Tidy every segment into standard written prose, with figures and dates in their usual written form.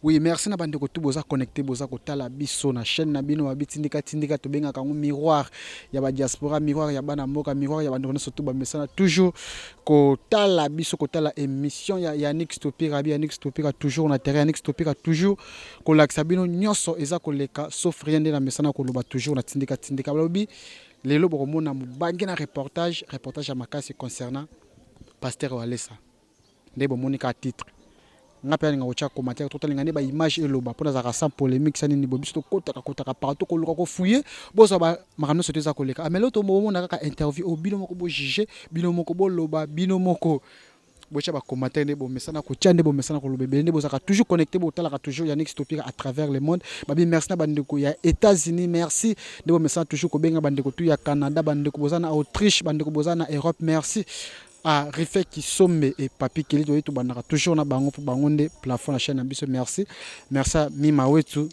Oui, merci na bande ko tout boza connecté boza ko tala biso na chaîne na bino babitindika tindika to benga kango miroir ya ba diaspora miroir ya bana mboka miroir ya bande ko surtout ba mesana toujours ko tala biso ko tala émission ya Yannick Stopira bi Yannick Stopira toujours na terrain Yannick Stopira toujours ko laksa bino nyonso eza ko leka sauf rien de na mesana ko loba toujours na tindika tindika lobi lelo boko mona mubangi na reportage ya makasi concernant Pasteur Walesa ndebo monika titre ngapya nga ocha commentaire total ngane ba image eloba pona za sans polémique ça ni bobiso to kota partout ko luka ko fouiller bozo ba makamno sote za koleka amelo to mo na ka interview o bino moko bo juger bino moko bo loba bino moko bocha ba commentaire ne bo mesana ko tiande bo mesana ko lobebe ne bo za toujours connecté bo tala ka toujours Yannick Stopira à travers le monde babi merci na bande ko ya États-Unis merci de bo mesana toujours ko benga bande ko tu ya Canada bande ko bozana Autriche bande ko bozana Europe merci à Rifé qui somme et papi qui est tout banara toujours na bango pour bangonde plafond la chaîne ambition merci merci à Mimawetu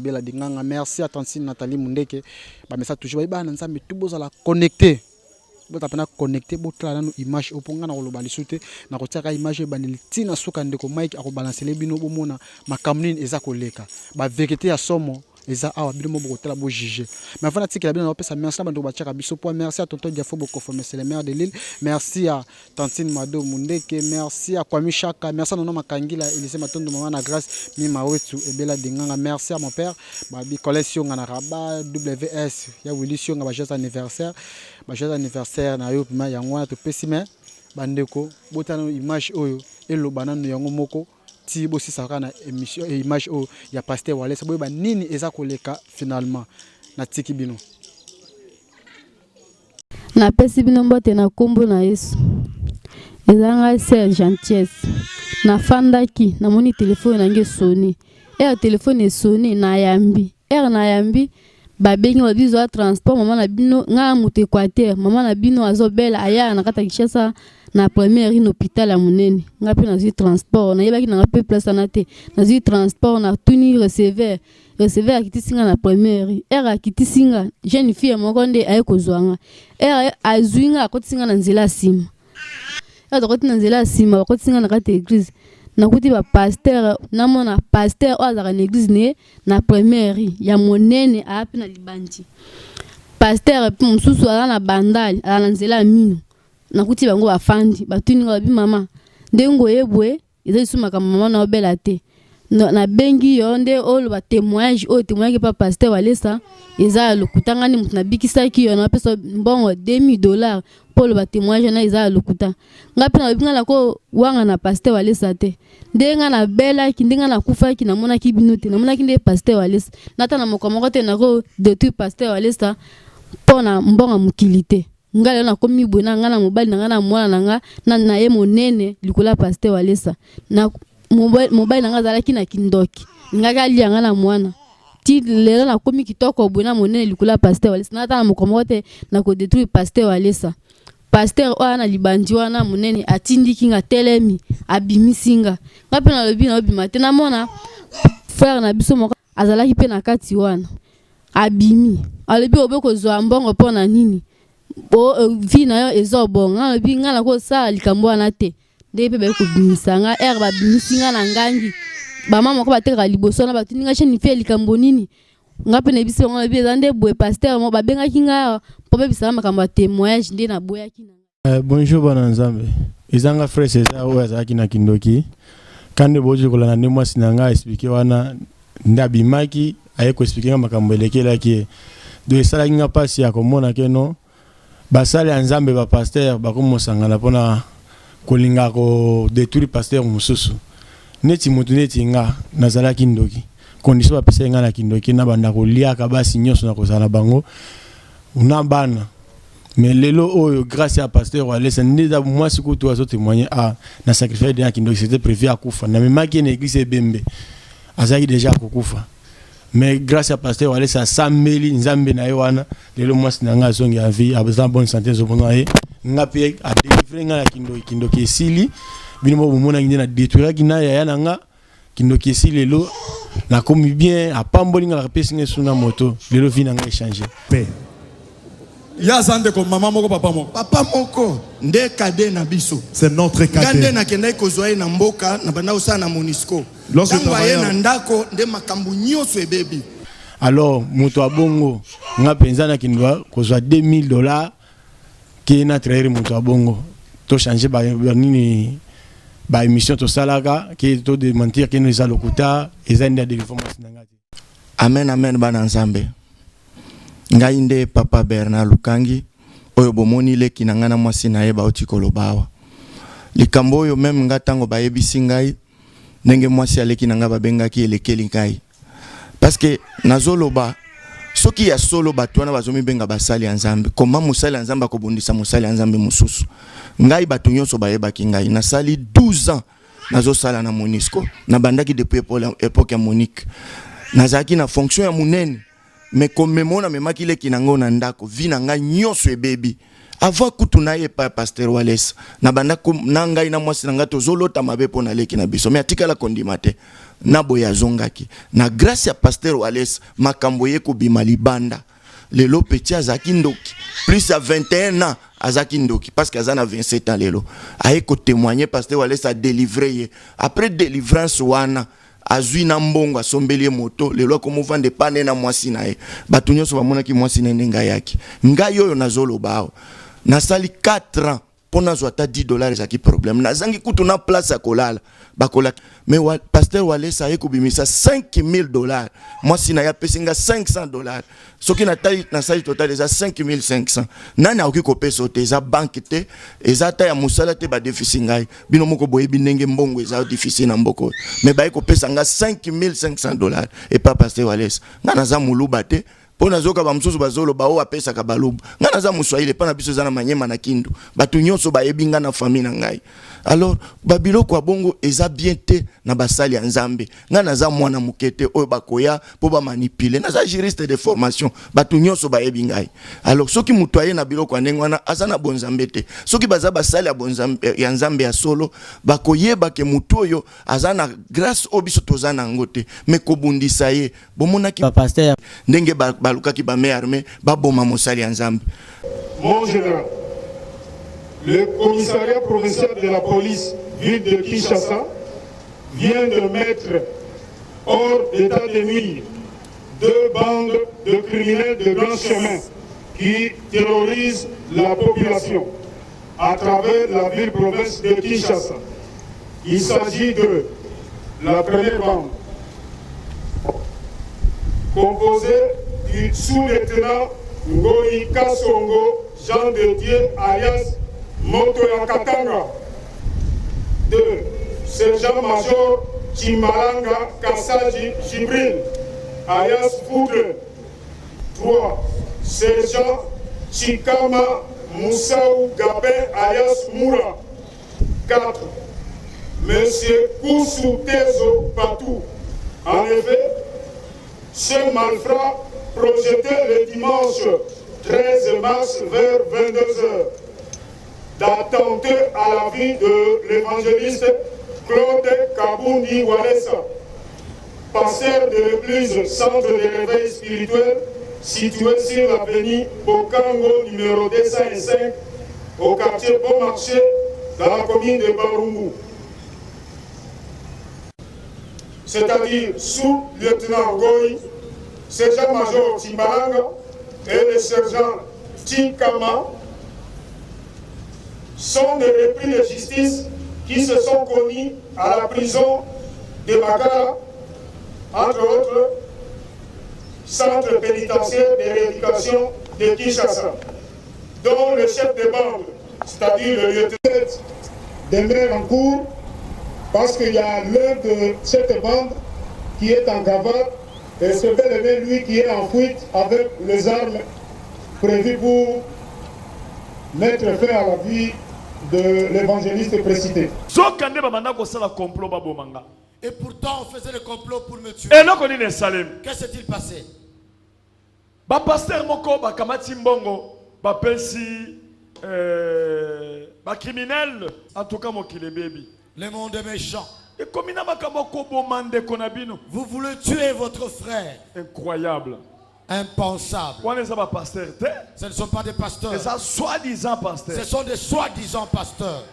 bela dinganga merci à Tantine Nathalie Mundeke ba message toujours ba na nzambe tout boza la connecter bota pena connecter botla na image oponga na koloba lisute na kotiaka image ba tina suka ndeko Mike ako balancer les bino bomona makamnine eza koleka ba vérité ya somo eza awa bino mo bokotela bo juger mais avant d'attendre bien on peut ça merci bando ba tchaka biso point merci à tonton Diafo Boko c'est le maire de l'île merci à Tantine Mado Mundeke merci à Kwami Chaka merci à Nono Makangila Elise Matondo Maman na grâce Mima Wetu et Bela Dinganga merci à mon père babi collection na raba WS ya Willisio nga ba joyeux anniversaire na yo pima yango na to pesime bandeko botana image oyo elobana no yango moko ti bosi saka na émission et image o ya Pasteur Walesa boyeba nini eza koleka finalement na tiki bino na pesi bino mbote na kombo na Yesu ezanga c'est gentillesse na fandaki na moni téléphone nange soni téléphone e soni na yambi babengi babizo transport maman na bino nga mutu Équateur maman na bino azobela aya na kata Kishasa na première in hôpital à monene nga pe na zi transport na yebaki na pe place na te na zi transport na tuni receveur akitisinga na première akitisinga jeune fille moko nde aye kozwanga azuinga akotisinga na nzela sima akoti na nzela sima bakotisinga na kata église nakuti ba pasteur namona pasteur azaka na église ne na première ya monene ape na libandi pasteur mususu ala na bandali ala na nzela mino nakuti bango bafandi batuni babi mama ndengo yebwe ezalisumaka mama na obela te na bengi yo nde olo ba témoignage pa Pasteur Walesa eza lokutanga ni mutu na bikisaki yo na pesa mbongo $2000 polo ba témoignage na eza lokuta ngapi na binga la ko wanga na Pasteur Walesa te ndenga na bela ki ndenga na kufa ki na mona ki binote na mona ki nde Pasteur Walesa nata na mokomoko te na ko de tout Pasteur Walesa pona mbonga mukilite ngale na komi bwena ngana mobali ngana mwana nga na ye monene likola Pasteur Walesa na mobali nga zalaki na kindoki ngaka lia ngana mwana ti lelo na komi kitoko bwena monene likola Pasteur Walesa na ta mokomote na ko détruire Pasteur Walesa pasteur wana libandi wana monene atindiki nga telemi abimisinga ngape na lobi na obima te na mona frère na biso moko azalaki pe na kati wana abimi alobi obeko zwa mbongo pona nini vi na yo ezobonga alobi nga na ko sala likambo wana te nde pe ba ko bimisanga babimisinga na ngangi bamama moko bateka liboso na batuninga cheni fe likambo nini ngape na biso ngalo bi zande boye pasteur mo babengaki nga po bebisa makambo témoignage nde na boyaki na bonjour bana nzambe ezanga frère César oyo azalaki na kindoki kande bojo kolana ne mwasi na nga expliquer wana ndabimaki aye ko expliquer makambo elekelaki do esalaki nga pasi ya komona keno basale ya nzambe ba pasteur bakomosangana pona kolinga ko détruire pasteur mususu neti mutu neti nga nazalaki ndoki condition ba pesa nga na kindoki na banda ko liaka basi nyonso na kozala bango una bana mais lelo oyo grâce à pasteur Walesa ndeza moi siku to azo témoigner na sacrifice de kindoki c'était prévu à kufa na memaki na église Bembe azaki déjà kokufa mais grâce à pasteur Walesa sameli nzambe na yowana lelo moi sinanga zongi ya vie a besoin bonne santé zo bona ye ngape a délivrer nga na kindoki esili bino mo mona ngina détruire kina ya nanga kindoki esili lelo na komi bien a pamboli nga pesi nge suna moto lelo vina nga échanger paix Ya zande ko maman moko papa moko. Papa moko nde kade na biso. C'est notre cadet. Gande na kende ko zoye na mboka na banda usana Monisco. Lorsque travailler na ndako nde makambu nyoso ebebi. Alors mutu abongo nga penza na kindwa ko zwa $2000 qui na traire mutu abongo to changer ba nini ba émission to salaka qui to de mentir que nous alokuta ezandi de information ngati. Amen amen bana nzambe. Ngai nde papa Bernard Lukangi oyo bomoni leki na ngana mwasi na ye bauti kolobawa. Likambo oyo même nga tango bayebisi ngai ndenge mwasi aleki na nga babengaki elekeli ngai. Parce que nazoloba soki ya solo bato wana bazomi benga basali ya nzambe koma musali ya nzambe akobundisa musali ya nzambe mususu. Ngai bato nyonso bayebaki ngai nasali 12 ans nazosala na Monisco na bandaki depuis époque ya Monique. Nazaki na fonction ya munene mais comme memona memaki leki nango na ndako vina nga nyonso ebebi avant kutu na ye pa pasteur Wallace na bandako na ngai na mwasi na nga tozolota mabe pona leki na biso mais atikala kondimate na boya zongaki na grâce ya pasteur Wallace makambo ye ko bima libanda lelo petit azaki ndoki plus à 21 ans azaki ndoki parce que azana 27 ans lelo aye ko témoigner pasteur Wallace a délivré après délivrance wana azui na mbongo asombeli moto lelo komo vande pane na mwasi na ye batu nyonso bamona ki mwasi na ndenga yake ngai oyo nazoloba nasali 4 ans pona zwa ta $10 ezaki problème nazangi kutu na place ya kolala bakola mais pasteur Wallace aye kubimisa $5000 mwasi na ya pesinga $500 soki na tali na sali total eza 5500 nani akoki kopesa te eza banque te eza ta ya musala te ba déficit ngai bino moko boyebi ndenge mbongo eza déficit na mboko mais baye kopesa nga $5500 et pas pasteur Wallace nga naza muluba te pona zoka ba msusu bazolo ba o apesa ka balubu nga naza muswahili pana biso zana manyema na kindu batu nyonso bayebi nga na famille na ngai. Alors babilo kwa bongo eza bien te na basali ya nzambe nga naza mwana mukete oyo bakoya po ba manipuler naza juriste de formation batu nyonso bayebi ngai. Alors soki mutu aye na biloko ya ndenge wana aza na bonzambe te soki baza basali ya bonzambe ya nzambe ya solo bakoyeba ke mutu oyo aza na grâce obiso toza na ngote mais kobundisa ye bomonaki pasteur ndenge balukaki ba me armée baboma mosali ya nzambe. Mon général, le commissariat provincial de la police ville de Kinshasa vient de mettre hors d'état de nuire 2 bandes de criminels de grand chemin qui terrorisent la population à travers la ville-province de Kinshasa. Il s'agit de la première bande, composée du sous-lieutenant Ngoi Kasongo Jean de Dieu alias Motoya Katanga, 2. Sergent-major Chimalanga Kassaji Jibril alias Foudre, 3. Sergent Chikama Moussaou Gabin alias Moura, 4. Monsieur Koussou Tezo Patou. En effet, ce malfrat projeté le dimanche 13 mars vers 22h d'attenter à la vie de l'évangéliste Claude Kabundi Walesa, pasteur de l'église centre de réveil spirituel situé sur l'avenue Bokango numéro 205 au quartier Beaumarchais dans la commune de Barumbu. C'est-à-dire sous-lieutenant Goy, sergent-major Timbalanga et le sergent Tikama sont des repris de justice qui se sont connus à la prison de Makala, entre autres, centre pénitentiaire de rééducation de Kinshasa, dont le chef de bande, c'est-à-dire le lieutenant, demeure en cours parce qu'il y a l'un de cette bande qui est en cavale et ce bel aimé, lui, qui est en fuite avec les armes prévues pour mettre fin à la vie de l'évangéliste précité. Et pourtant, on faisait le complot pour me tuer. Qu'est-ce s'est-il passé? Pasteur Moko, Kamati Mbongo, Pelsi, criminel, en tout cas, baby. Le monde est méchant. Vous voulez tuer votre frère. Incroyable. Impensable. Ce ne sont pas des pasteurs. Soi-disant pasteurs. Ce sont des soi-disant pasteurs.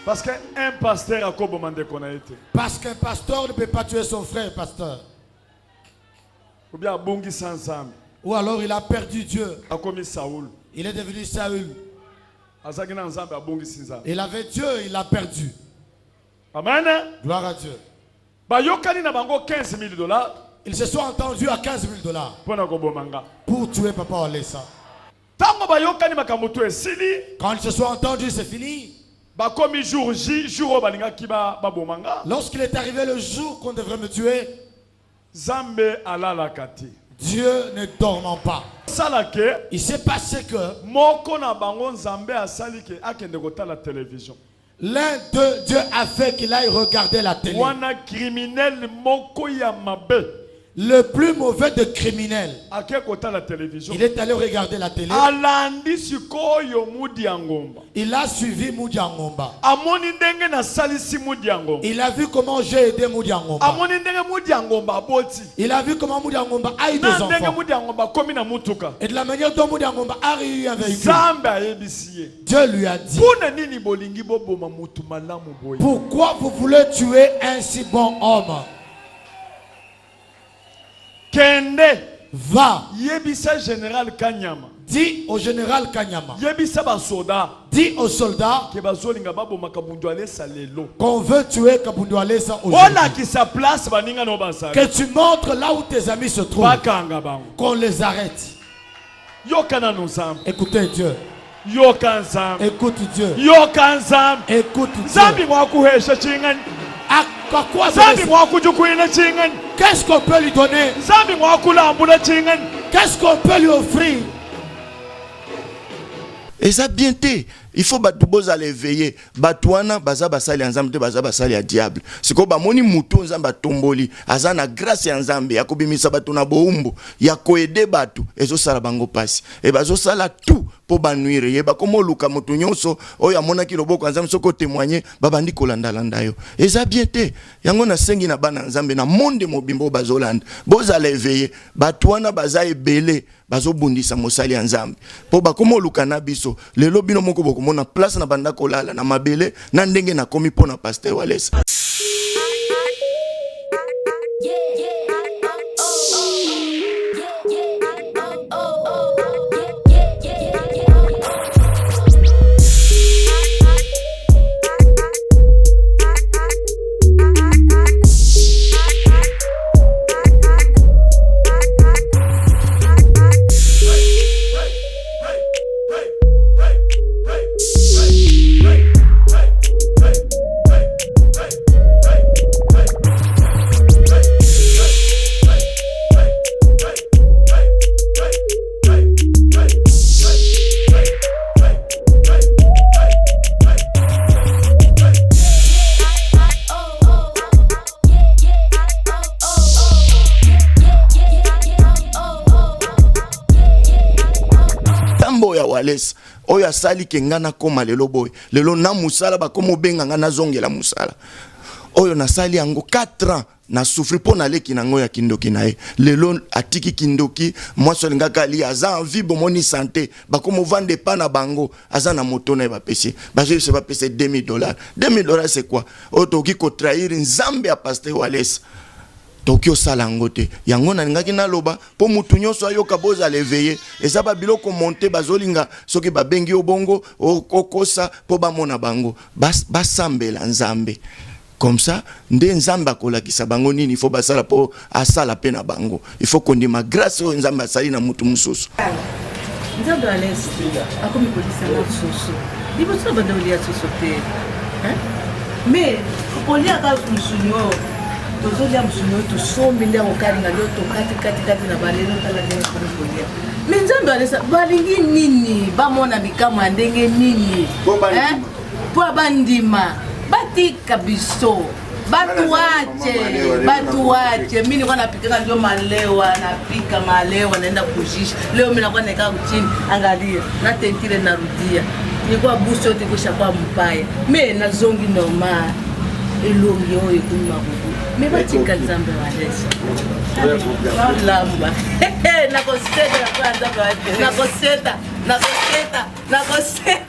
Parce qu'un pasteur a commandé qu'on a été. Parce qu'un pasteur ne peut pas tuer son frère, pasteur. Ou bien Bongi Sansam. Ou alors il a perdu Dieu. A commis Saoul. Il est devenu Saül. Il avait Dieu, il l'a perdu. Amen. Gloire à Dieu. $15,000. Ils se sont entendus à $15,000 pour tuer Papa Walesa. Quand ils se sont entendus, c'est fini. Lorsqu'il est arrivé le jour qu'on devrait me tuer, Dieu ne dormant pas. Il s'est passé que l'un d'eux, Dieu a fait qu'il aille regarder la télé. Le plus mauvais de criminels. Il est allé regarder la télé. Il a suivi Moudi Angomba. Il a vu comment j'ai aidé Moudi Angomba. Il a vu comment Moudi Angomba a eu des enfants. Et de la manière dont Moudi Angomba a eu un véhicule. Dieu lui a dit: pourquoi vous voulez tuer un si bon homme? Kende va yebisa général Kanyama. Dis au général Kanyama. Yebisa ba soldat. Dis aux soldats que bazolinga babo makabundu alesa lelo. Qu'on veut tuer Kabundu Alesa aujourd'hui. Voilà qui sa place baninga no basala. Que tu montres là où tes amis se trouvent. Qu'on les arrête. Yokana nozam. Écoutez Dieu. Yokanzam. Écoute Dieu. Yokanzam. Écoute Dieu. Zambi mwakuhesha chingani. Qu'est-ce qu'on peut lui donner? Qu'est-ce qu'on peut lui offrir? Et ça bien été. Il faut battre aller veiller. Batouana baza basali ensemble baza basali à diable. C'est quoi bamoni muto nzamba tomboli. Azana grâce ya nzambe yakobimisa batu na boumbo. Yakoede batu. Ezo sala bango pasi. Et bazo sala tout pour banuire. Yeba komo luka mutu nyonso. Oya mona ki loboko nzambe soko témoigner. Babandi kolanda landa yo. Et ça bien été. Yango na sengi na bana nzambe na monde mobimbo bazolanda. Boza aller veiller. Batouana baza ebele. Bazo bundisa mosali nzambe. Po bakomo luka na biso. Lelo bino moko boko mona place na banda kolala na mabele na ndenge na komi pona pasteur Walesa. Walesa oya sali kengana koma lelo boy lelo na musala ba komo benga ngana zongela musala oyo na sali yango 4 ans na souffrir pona leki nango ya kindoki nae lelo atiki kindoki moi solinga kali aza envie bomoni santé ba komo vendre pa na bango aza na moto na ba pesi ba je se ba pesi $2,000. $2,000 c'est quoi otoki ko trahir nzambe ya pasteur Walesa Tokyo salangote yango na ngaki na loba po mutu nyonso ayoka boza leveiller eza ba biloko monter bazolinga soki babengi obongo okosa po bamona bango basambela nzambe comme ça nde nzambe akolakisa bango nini il faut basala po asala pe na bango il faut kondima grâce o nzambe asali na mutu mususu nzambe Walesa akomi kolisa na susu liboso bandoli ya susu te hein mais kolia ka musunyo tozolia musunyo tosombi ndia okalinga lyo tokati na balelo tala ndio kolia mais nzambe Walesa balingi nini bamona bikama ndenge nini hein po bandima batika biso batuache mimi kwa napika ndio malewa napika malewa naenda kujisha leo mimi nakuwa nakaa chini angalia na tentile narudia nilikuwa buso yote kusha kwa mbaya mimi nazongi normal elongi oyo kuma bubu Mais batika nzambe walesa. Lamba. Nakoseta kwa nzambe walesa. Nakoseta.